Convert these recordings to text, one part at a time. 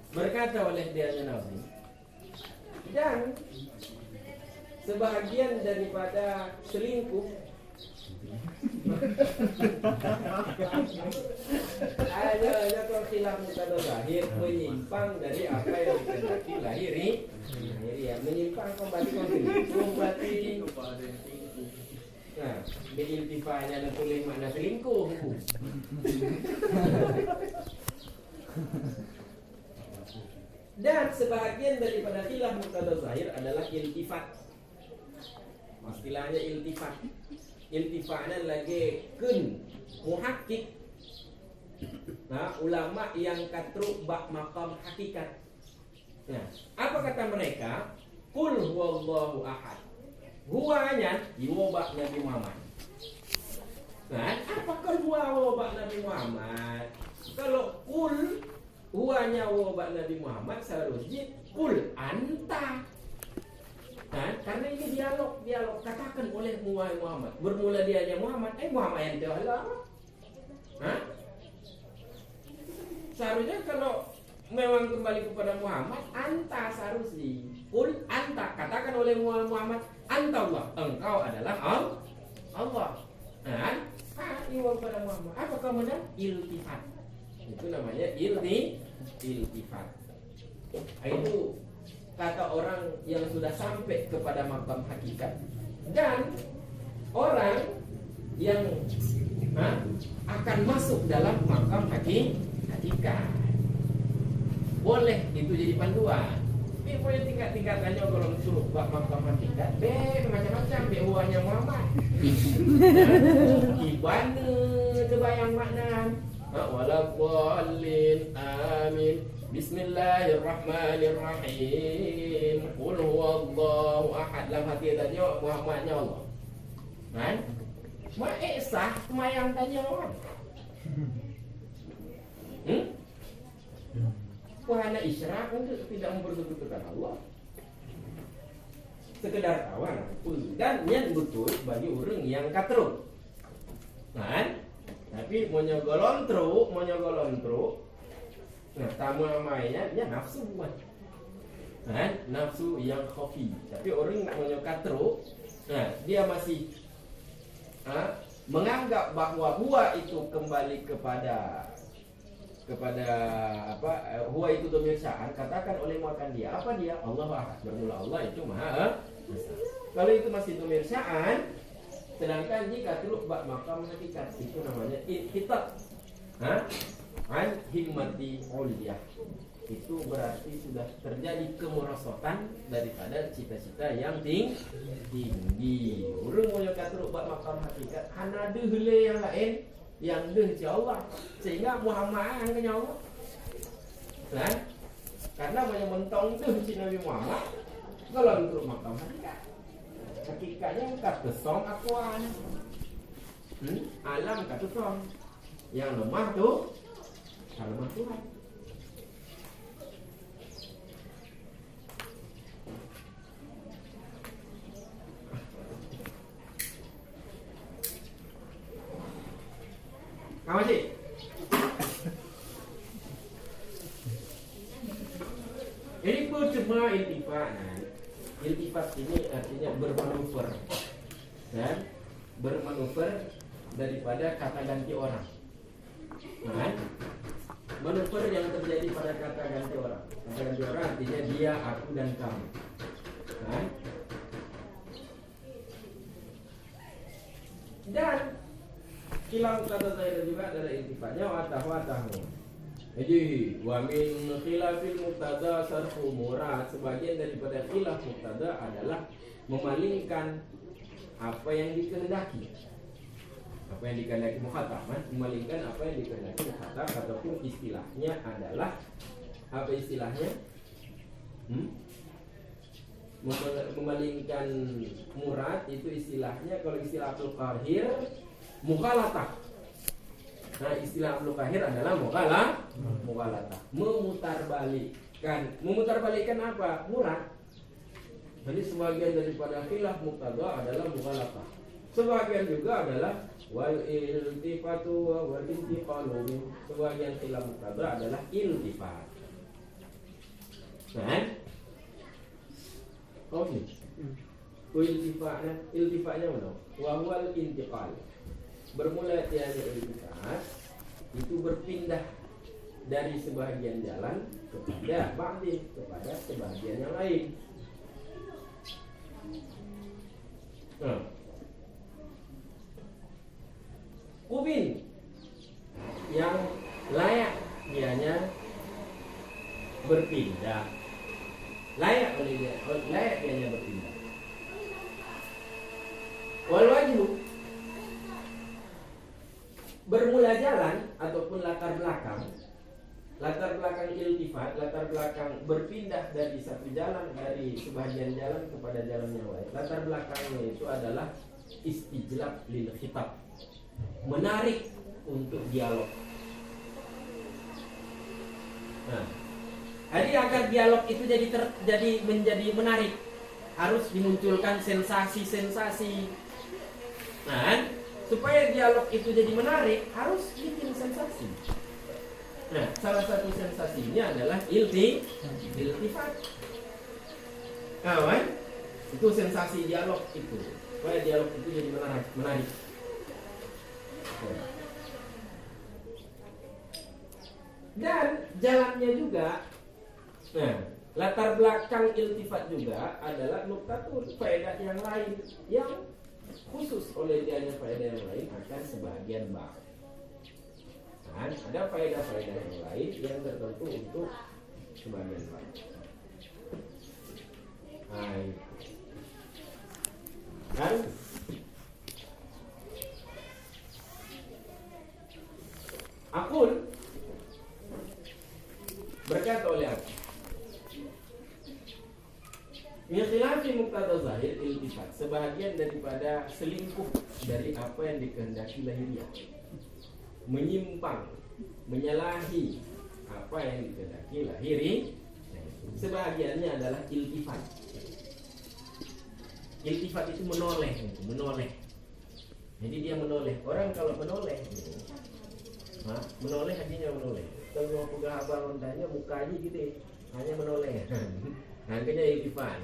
Berkata oleh dia Nabi, dan sebahagian daripada selingkuh ada khilaf muqtada zahir, menyimpang dari apa yang dikehendaki lahiri, ya, menyimpang kembali ke selingkuh berarti. Nah, beriltifanya dan tulis makna selingkuh. Dan sebahagian daripada khilaf muqtada zahir adalah iltifat. Istilahnya iltifat. Iltifatnya lagi kun muhakkik. Nah, ulama yang katruk bak maqam hakikat. Nah, apa kata mereka? Qul huwallahu ahad. Huwanya iwabak Nabi Muhammad. Nah, apakah huwabak Nabi Muhammad? Kalau qul huwanya wabak Nabi Muhammad, seharusnya qul anta. Nah, karena ini dialog katakan oleh Muhammad. Bermula dianya Muhammad, Muhammad yang dia Allah. Hah? Seharusnya kalau memang kembali kepada Muhammad, anta seharusnya. Qul anta, katakan oleh Muhammad, anta Allah, engkau adalah Allah. Nah, iwa kepada Muhammad. Apa kemudian iltifat? Itu namanya iltifat. Itu kata orang yang sudah sampai kepada makam hakikat, dan orang yang akan masuk dalam makam hakikat. Boleh itu jadi panduan. Tapi boleh tingkat-tingkatannya kalau suruh bak makam hakikat, macam-macam huwanya Muhammad. Ibana terbayang makna. Walaqallin amin. Bismillahirrahmanirrahim. Qul huwallahu ahad. Dalam hati tadi Muhammadnya Allah. Kan? Ma'isah semayang tanya orang. Wahana isyraq untuk tidak mempersekutukan Allah. Sekedar kawan. Dan yang betul bagi orang yang katruk. Kan? Tapi mau nyogolon truk. Nah, tamu namanya dia nafsu buat. Kan? Nafsu yang khafi. Tapi orang nak menyokat truk, nah, dia masih menganggap bahwa huwa itu kembali kepada apa? Huwa itu dhamir sya'an, katakan oleh makan dia. Apa dia? Allahu ahad. Bermula Allah itu Maha Esa. Kalau itu masih dhamir sya'an, sedangkan jika truk bak makam hakikat, itu namanya iltifat. An himmati uliyah. Itu berarti sudah terjadi kemerosotan daripada cita-cita yang tinggi. Urang moyo katruk bak makam hakikat, hana deule yang lain yang deh Allah. Sehingga Muhammad yang kenya Allah. Kan? Karena banyak mentong deh si Nabi Muhammad. Kalau untuk makam hakikat, hakikatnya kata som akuan. Alam kata som. Yang lemah tuh lemah Tuhan. Apa sih? Ini pun cuma iltifat. Iltifat ini artinya bermanuver, dan bermanuver daripada kata ganti orang. Kan? Manuver yang terjadi pada kata ganti orang. Kata ganti orang artinya dia, aku, dan kamu. Kan? Dan khilaf kata saya juga adalah iltifatnya watahu. Jadi wa min khilafil muqtada sarfu murad. Sebagian daripada khilaf muqtada adalah memalingkan apa yang dikehendaki. Apa yang dikehendaki mukhatab, memalingkan apa yang dikehendaki mukhatab, ataupun istilahnya adalah apa istilahnya? Memalingkan murad itu istilahnya, kalau istilah Abdul Qahir mukhalatah. Nah, istilah Abdul Qahir adalah mukhalatah. Memutarbalikkan apa? Murad. Jadi sebagian daripada khilaf muqtada adalah mukhalatah. Sebagian juga adalah wal iltifatu wal intiqalu. Sebagian khilaf muqtada adalah iltifat. nih. Iltifaknya mana? Wawal intiqal. Bermula tiada iltifat itu berpindah dari sebahagian jalan kepada ba'din, kepada sebahagian yang lain. Kubin yang layak dianya berpindah, layak dianya berpindah. Wal wajhu bermula jalan ataupun latar belakang iltifat, latar belakang berpindah dari satu jalan, dari sebahagian jalan kepada jalan yang lain. Latar belakangnya itu adalah istijlab lil khitab, menarik untuk dialog. Nah, jadi agar dialog itu menjadi menarik, harus dimunculkan sensasi-sensasi. Nah, supaya dialog itu jadi menarik, harus bikin sensasi. Nah, salah satu sensasinya adalah iltifat. Kawan, itu sensasi dialog itu. Supaya dialog itu jadi menarik. Dan jalannya juga, nah, latar belakang iltifat juga adalah nuktatun, faedah yang lain yang khusus oleh dianya faedah yang lain akan sebagian bab. Kan ada faedah-faedah yang lain yang tertentu untuk sebagian bab. Kan akul berkata oleh aku, min khilafi muqtada zahir iltifat, sebahagian daripada selingkuh dari apa yang dikehendaki lahiriah, menyimpang, menyalahi apa yang dikehendaki lahiri, sebahagiannya adalah iltifat. Iltifat itu menoleh. Jadi dia menoleh. Orang kalau menoleh, menoleh artinya menoleh. Kalau pegang abang tanya mukanya gitu, hanya menoleh. Akhirnya iltifat.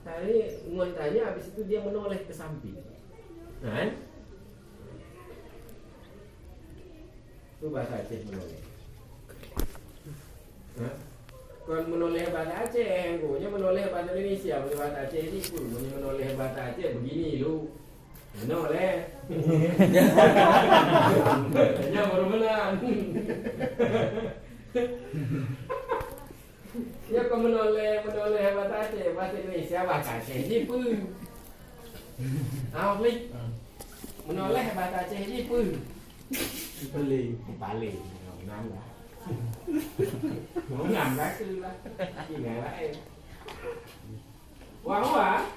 Tapi ngontanya habis itu dia menoleh ke samping. Kan? Itu bahasa Aceh menoleh. Kon menoleh bahasa Aceh, punya menoleh bahasa Indonesia, punya bahasa Aceh ini pun punya menoleh bahasa Aceh begini lu. Menoleh. Hanya baru menang. Ya kau menoleh bahasa Aceh, bahasa Indonesia, bahasa Aceh ini pun. Awak menoleh bahasa Aceh ini pun. Dipalih. Nambah. Mau nambah tu lah. Ingat lain. Wahwa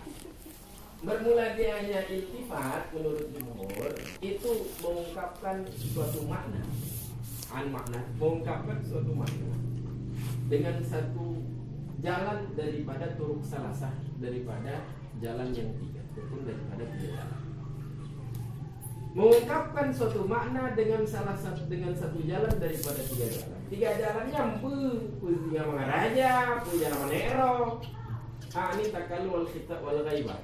bermula dia hanya iltifat menurut jumhur itu mengungkapkan suatu makna. Mengungkapkan suatu makna dengan satu jalan daripada turuk salasah, daripada jalan yang tiga, ataupun daripada tiga jalan. Mengungkapkan suatu makna dengan satu jalan daripada tiga jalan. Tiga jalannya punya mengaraja, punya nama nero. Ini takalum wal khitab wal ghaibah.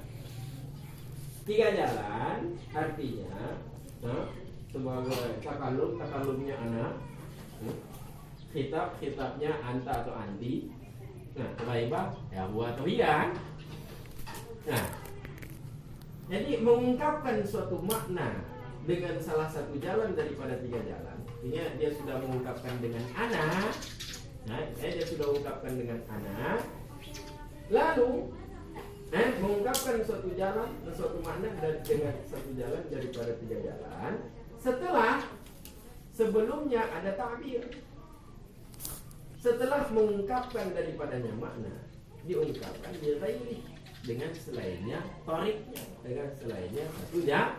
Tiga jalan artinya sebagai takalumnya anak, khitabnya anta atau anti. Nah, ghaibah ya huwa atau iya. Nah, jadi mengungkapkan suatu makna dengan salah satu jalan daripada tiga jalan. Artinya dia sudah mengungkapkan dengan anak. Nah, dia sudah mengungkapkan dengan anak. Lalu mengungkapkan suatu jalan, suatu makna dengan satu jalan daripada tiga jalan. Setelah sebelumnya ada ta'bir. Setelah mengungkapkan daripadanya makna, diungkapkan dia ghairi dengan selainnya, tariknya dengan selainnya satu jalan.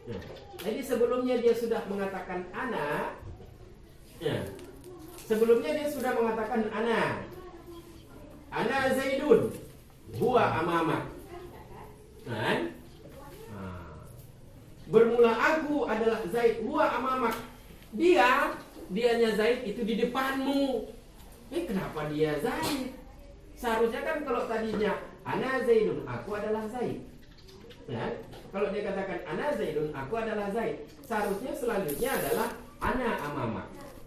Nah, jadi sebelumnya dia sudah mengatakan ana. Ya. Sebelumnya dia sudah mengatakan ana. Ana Zaidun, huwa amamak. Nah, bermula aku adalah Zaid, huwa amamak. Dianya Zaid itu di depanmu. Kenapa dia Zaid? Seharusnya kan kalau tadinya ana Zaidun, aku adalah Zaid. Ya? Kalau dia katakan ana Zaidun, aku adalah Zaid. Seharusnya selanjutnya adalah ana amama.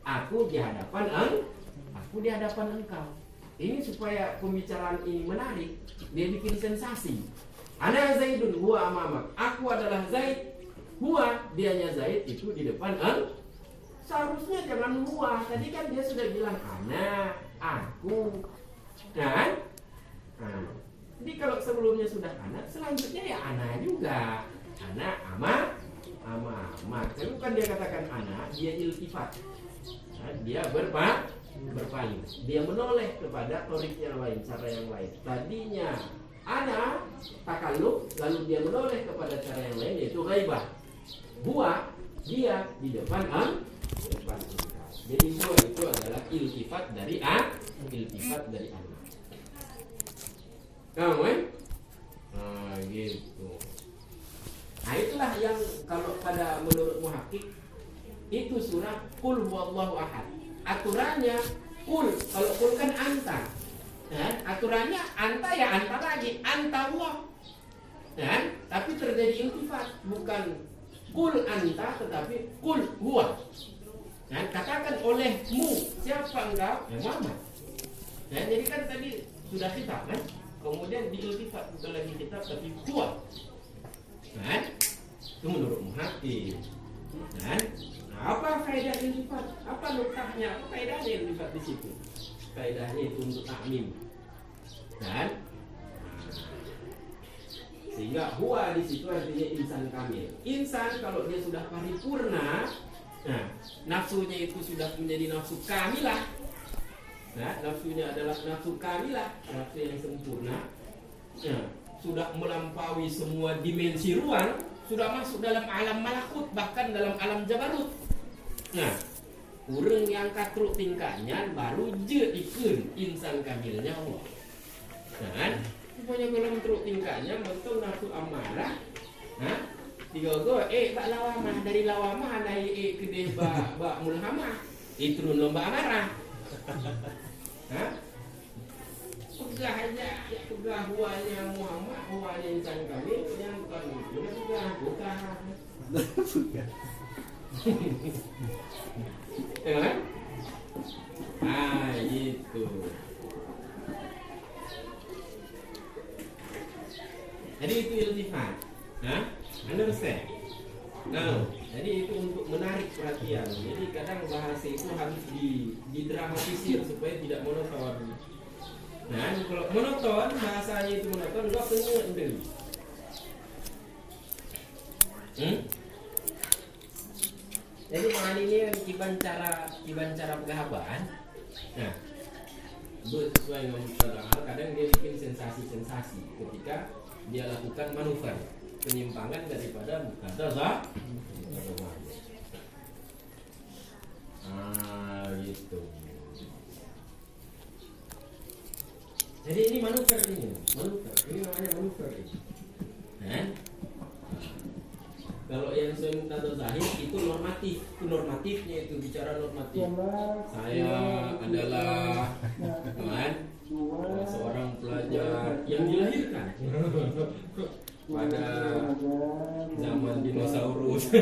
Aku di hadapan engkau. Ini supaya pembicaraan ini menarik, dia bikin sensasi. Ana Zaidun huwa amama. Aku adalah Zaid. Huwa dianya Zaid itu di depan Seharusnya jangan huwa. Tadi kan dia sudah bilang ana, aku. Kan? Nah, jadi kalau sebelumnya sudah ana, selanjutnya ya ana juga. Ana ama. Tapi bukan dia katakan ana, dia iltifat. Nah, dia berpaling. Dia menoleh kepada torik yang lain, cara yang lain. Tadinya ana takalluf, lalu dia menoleh kepada cara yang lain, yaitu ghaibah. Huwa dia di depan engkau. Jadi huwa itu adalah iltifat dari ana. Kamu gitu. Nah itulah yang kalau pada menurut muhakkik itu surat Qul huwallahu ahad. Aturannya kul, kalau kul kan anta. Aturannya anta ya anta lagi, anta Allah. Tapi terjadi iltifat, bukan kul anta tetapi kul huwa. Katakan olehmu, siapa engkau? Ya Muhammad. Jadi kan tadi sudah kita kan, kemudian diiltifat, bukan lagi kita tapi huwa. Itu menurut muhakkik. Apa faedah iltifat? Apa nuktahnya? Apa faedahnya iltifat di situ? Faedahnya itu untuk takmim. Sehingga huwa di situ artinya insan kamil. Insan kalau dia sudah paripurna, nafsunya itu sudah menjadi nafsu kamilah. Nafsunya adalah nafsu kamilah, nafsu yang sempurna. Sudah melampaui semua dimensi ruang, sudah masuk dalam alam malakut, bahkan dalam alam jabarut. Urang yang katruk tingkatnya baru je ikun insan kamilnya Allah. Pokoknya kalau truk tingkatnya betul nafsu amarah. Tiga-tiga bak lawamah, dari lawamah naik ke deh bak mulhamah. Itu lomba amarah. Pegah aja, pegah huwanya Muhammad, huwanya insan kamil, yang bukan bukan. Gitu. Jadi itu iltifat. Understand? Jadi itu untuk menarik perhatian. Jadi kadang bahasa itu harus didramatisir supaya tidak monoton. Kalau monoton, bahasanya itu monoton, enggak pengen. Jadi makanya ini iban cara penggahabaan. Sesuai dengan mustahil, kadang dia bikin sensasi-sensasi ketika dia lakukan manuver penyimpangan daripada muqaddazah. Gitu. Jadi ini manuver ini namanya manuver ini. Kalau yang muqaddazah zahir itu normatif, normatifnya itu bicara normatif. Saya adalah seorang pelajar yang dilahirkan pada zaman dinosaurus.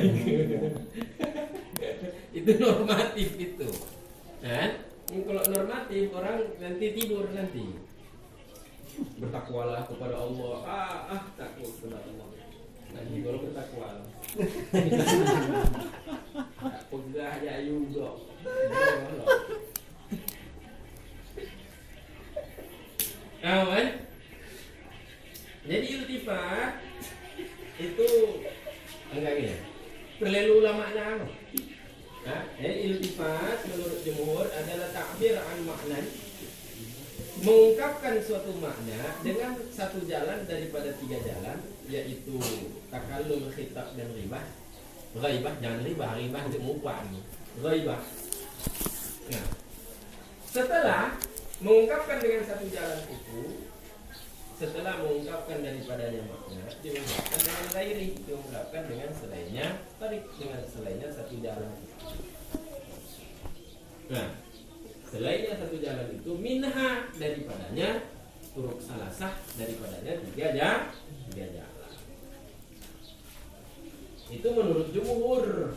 Itu normatif itu. Kalau normatif orang nanti tidur nanti. Bertakwalah kepada Allah. Takut kepada Allah. Nanti kalau bertakwalah. Tak pegah ya juga. Jadi iltifat itu enggak gini. Perlu makna apa? Jadi iltifat menurut jumhur adalah takbir an makna, mengungkapkan suatu makna dengan satu jalan daripada tiga jalan, yaitu takallum, khitab dan ghibah. Ghaibah jangan ghibah untuk mupaan. Ghaibah. Setelah mengungkapkan dengan satu jalan itu, setelah mengungkapkan daripadanya makna, diungkapkan dengan ghairi, diungkapkan dengan selainnya, tarik dengan selainnya satu jalan. Selainnya satu jalan itu minha daripadanya turuk salasah daripadanya tiga jalan. Itu menurut jumhur.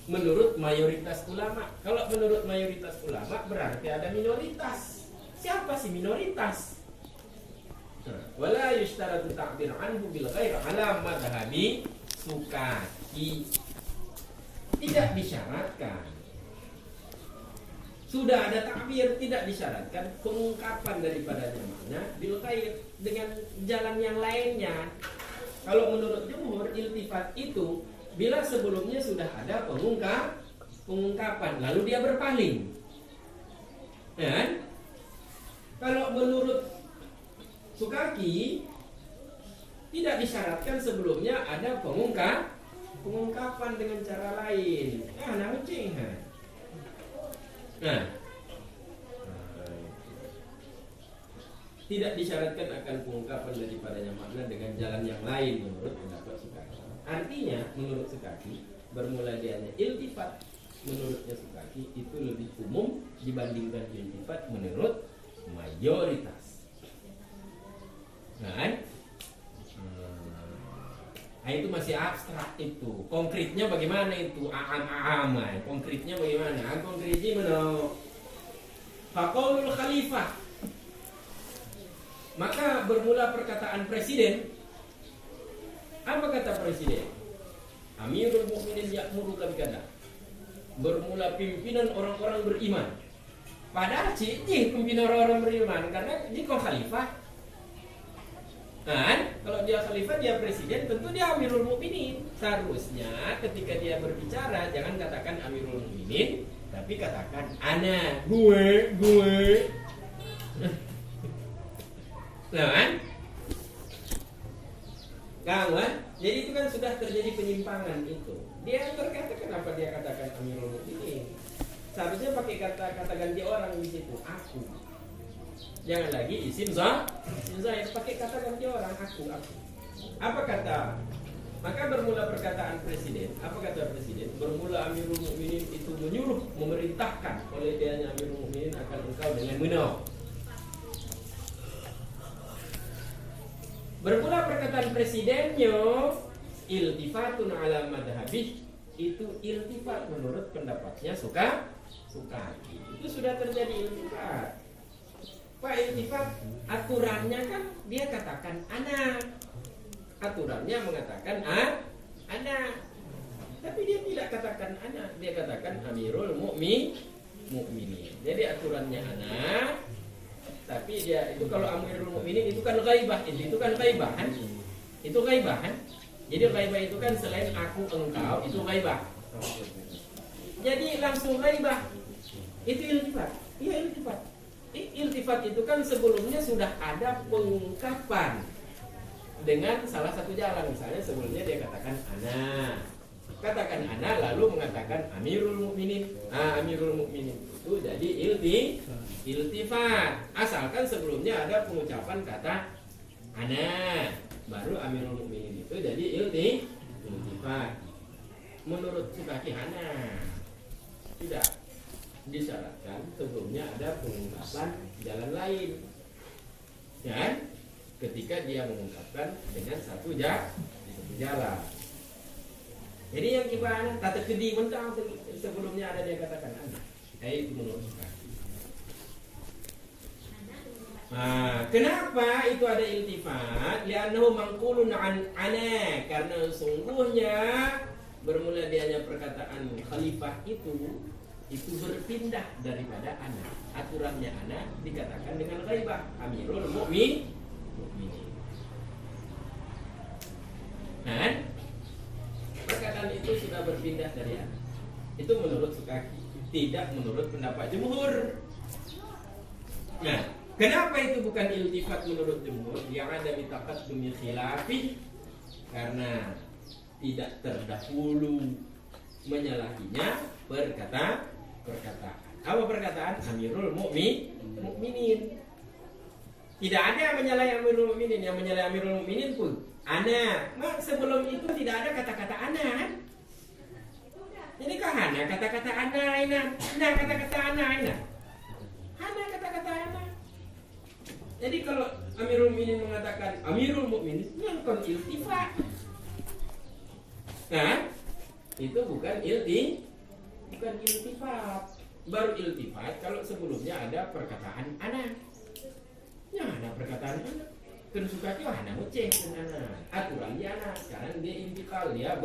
Menurut mayoritas ulama. Kalau menurut mayoritas ulama berarti ada minoritas. Siapa sih minoritas? Wala yushtaratu ta'bir anhu bil ghair ala madhhabi Sukaki. Tidak disyaratkan. Sudah ada takbir, tidak disyaratkan pengungkapan daripadanya makna bil ghair dengan jalan yang lainnya. Kalau menurut jumhur, iltifat itu bila sebelumnya sudah ada pengungkapan, lalu dia berpaling. Dan kalau menurut Sukaki, tidak disyaratkan sebelumnya ada pengungkapan dengan cara lain. Nah, tidak disyaratkan akan pengungkapan daripadanya makna dengan jalan yang lain menurut pendapat Sukaki. Artinya menurut Sukaki bermula dianya iltifat menurutnya Sukaki itu lebih umum dibandingkan iltifat menurut mayoritas. Nah, itu masih abstrak itu. Konkretnya bagaimana itu? Aam-aaman. Konkretnya bagaimana? Konkretnya menurut faqaulul khalifah. Maka bermula perkataan presiden. Apa kata presiden? Amirul Mukminin ya'muruka bikada. Bermula pimpinan orang-orang beriman. Padahal pimpinan orang-orang beriman karena dia khalifah. Kan? Kalau dia khalifah, dia presiden, tentu dia Amirul Mukminin. Seharusnya ketika dia berbicara jangan katakan Amirul Mukminin, tapi katakan ana, gue. Nah, kan? Kawan, jadi itu kan sudah terjadi penyimpangan itu. Dia berkata kenapa dia katakan Amirul Mukminin? Seharusnya pakai kata ganti orang di situ, aku. Jangan lagi isim zahir, pakai kata ganti orang, aku. Apa kata? Maka bermula perkataan presiden. Apa kata presiden? Bermula Amirul Mukminin itu menyuruh, memerintahkan oleh dianya Amirul Mukminin akan engkau dengan benar. Bermula perkataan presidennya iltifatun ala madhabih, itu iltifat menurut pendapatnya Sukaki. Itu sudah terjadi iltifat. Pak iltifat aturannya kan dia katakan anak. Aturannya mengatakan anak. Tapi dia tidak katakan anak, dia katakan Amirul Mukminin. Jadi aturannya anak. Tapi dia itu kalau Amirul Mukminin itu kan ghaibah, itu kan ghaibahan. Itu ghaibahan. Jadi ghaibah itu kan selain aku engkau, itu ghaibah. Jadi langsung ghaibah. Itu iltifat. Iya iltifat. Iltifat itu kan sebelumnya sudah ada pengungkapan dengan salah satu jalan. Misalnya sebelumnya dia katakan ana, lalu mengatakan Amirul Mukminin. Amirul Mukminin itu jadi iltifat. Asalkan sebelumnya ada pengucapan kata ana, baru Amirul Mukminin itu jadi iltifat. Menurut Sukaki tidak disyaratkan sebelumnya ada pengungkapan jalan lain. Dan ketika dia mengungkapkan dengan satu jalan. Jadi yang gimana? Tata kedi mentang sebelumnya ada dia katakan anak. Itu menurut Sukaki. Kenapa itu ada iltifat? Li'annahu manqulun an ana, karena sungguhnya bermula dianya perkataan khalifah itu berpindah daripada anak. Aturannya anak dikatakan dengan ghaibah Amirul Mukminin. Nah, perkataan itu sudah berpindah dari anak. Itu menurut Sukaki, tidak menurut pendapat jumhur. Nah, kenapa itu bukan iltifat menurut jumhur? Yang ada bitaqaddumi khilafi, karena tidak terdahulu menyalahinya perkataan. Apa perkataan? Amirul Mukminin. Tidak ada yang menyalahi Amirul Mukminin. Yang menyalahi Amirul Mukminin pun ana. Sebelum itu tidak ada kata-kata ana. Jadi kahana kata-kata ana ini. Nah kata-kata ana ini. Hana kata-kata ana. Jadi kalau Amirul Mukminin mengatakan Amirul Mukminin, yang kon iltifat. Nah, itu bukan iltifat. Baru iltifat kalau sebelumnya ada perkataan ana. Ya, ada perkataan ana. Kensuka itu ana uceh ana. Aturan dia ana. Sekarang dia intikal, dia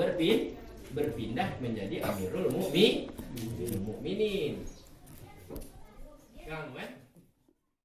berpindah menjadi Amirul Mukminin. Kamu kan?